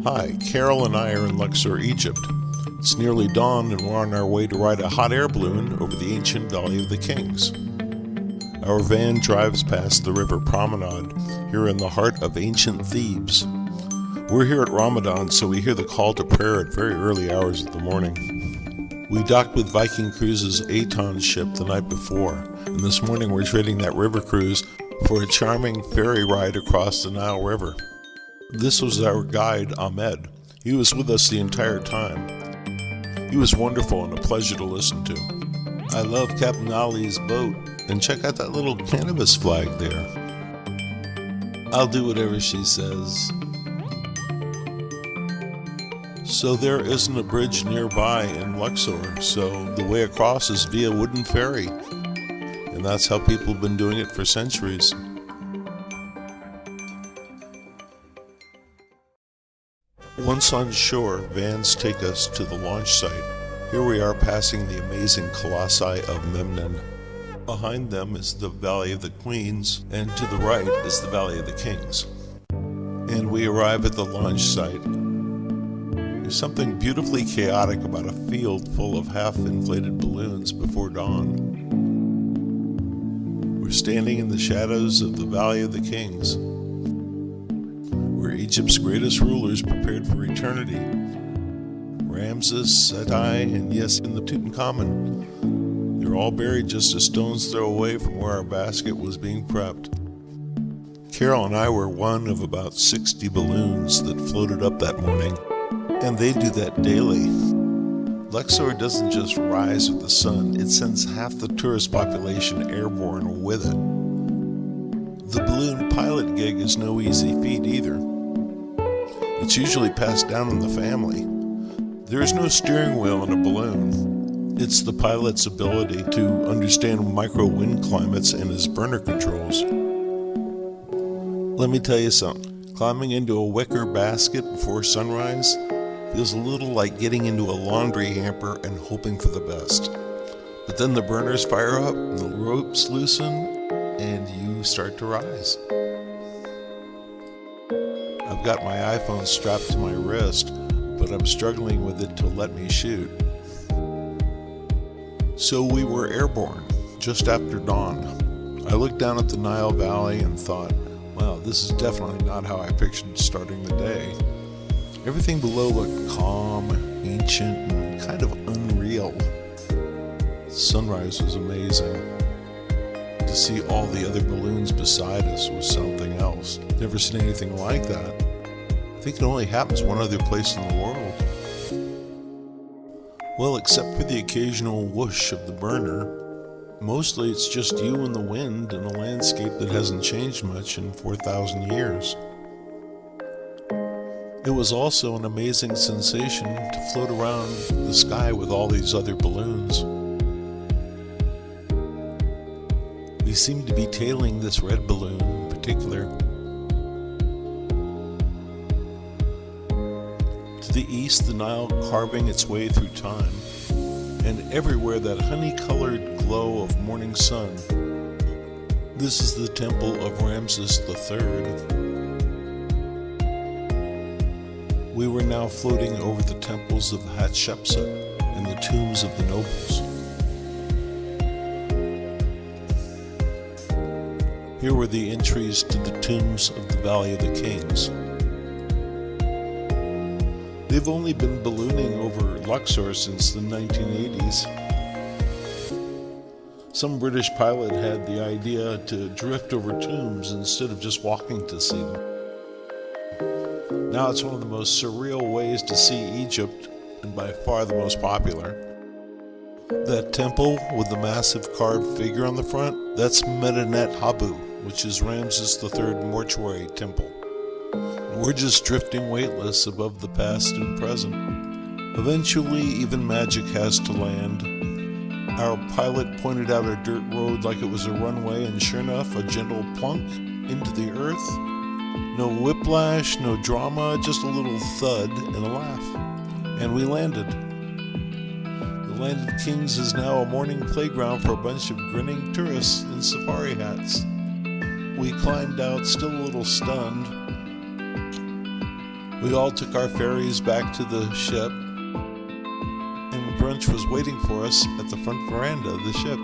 Hi, Carol and I are in Luxor, Egypt. It's nearly dawn and we're on our way to ride a hot air balloon over the ancient Valley of the Kings. Our van drives past the river promenade here in the heart of ancient Thebes. We're here at Ramadan, so we hear the call to prayer at very early hours of the morning. We docked with Viking Cruises' Aton ship the night before, and this morning we're trading that river cruise for a charming ferry ride across the Nile River. This was our guide, Ahmed. He was with us the entire time. He was wonderful and a pleasure to listen to. I love Captain Ali's boat, and check out that little cannabis flag there. I'll do whatever she says. So there isn't a bridge nearby in Luxor, so the way across is via wooden ferry. And that's how people have been doing it for centuries. Once on shore, vans take us to the launch site. Here we are passing the amazing colossi of Memnon. Behind them is the Valley of the Queens, and to the right is the Valley of the Kings. And we arrive at the launch site. There's something beautifully chaotic about a field full of half-inflated balloons before dawn. We're standing in the shadows of the Valley of the Kings, where Egypt's greatest rulers prepared for eternity. Ramses, Seti, and yes, in the Tutankhamun. They're all buried just a stone's throw away from where our basket was being prepped. Carol and I were one of about 60 balloons that floated up that morning, and they do that daily. Luxor doesn't just rise with the sun, it sends half the tourist population airborne with it. The balloon pilot gig is no easy feat either. It's usually passed down in the family. There is no steering wheel in a balloon. It's the pilot's ability to understand micro wind climates and his burner controls. Let me tell you something. Climbing into a wicker basket before sunrise feels a little like getting into a laundry hamper and hoping for the best. But then the burners fire up, the ropes loosen, and you start to rise. I've got my iPhone strapped to my wrist, but I'm struggling with it to let me shoot. So we were airborne, just after dawn. I looked down at the Nile Valley and thought, wow, this is definitely not how I pictured starting the day. Everything below looked calm, ancient, and kind of unreal. The sunrise was amazing. To see all the other balloons beside us was something else. Never seen anything like that. I think it only happens one other place in the world. Well, except for the occasional whoosh of the burner, mostly it's just you and the wind in a landscape that hasn't changed much in 4,000 years. It was also an amazing sensation to float around the sky with all these other balloons. We seemed to be tailing this red balloon in particular. To the east, the Nile carving its way through time, and everywhere that honey-colored glow of morning sun. This is the Temple of Ramesseum III. We were now floating over the temples of Hatshepsut and the tombs of the nobles. Here were the entries to the tombs of the Valley of the Kings. They've only been ballooning over Luxor since the 1980s. Some British pilot had the idea to drift over tombs instead of just walking to see them. Now it's one of the most surreal ways to see Egypt, and by far the most popular. That temple with the massive carved figure on the front, that's Medinet Habu, which is Ramses III mortuary temple. We're just drifting weightless above the past and present. Eventually, even magic has to land. Our pilot pointed out a dirt road like it was a runway, and sure enough, a gentle plunk into the earth. No whiplash, no drama, just a little thud and a laugh. And we landed. The Land of Kings is now a morning playground for a bunch of grinning tourists in safari hats. We climbed out, still a little stunned. We all took our ferries back to the ship, and brunch was waiting for us at the front veranda of the ship.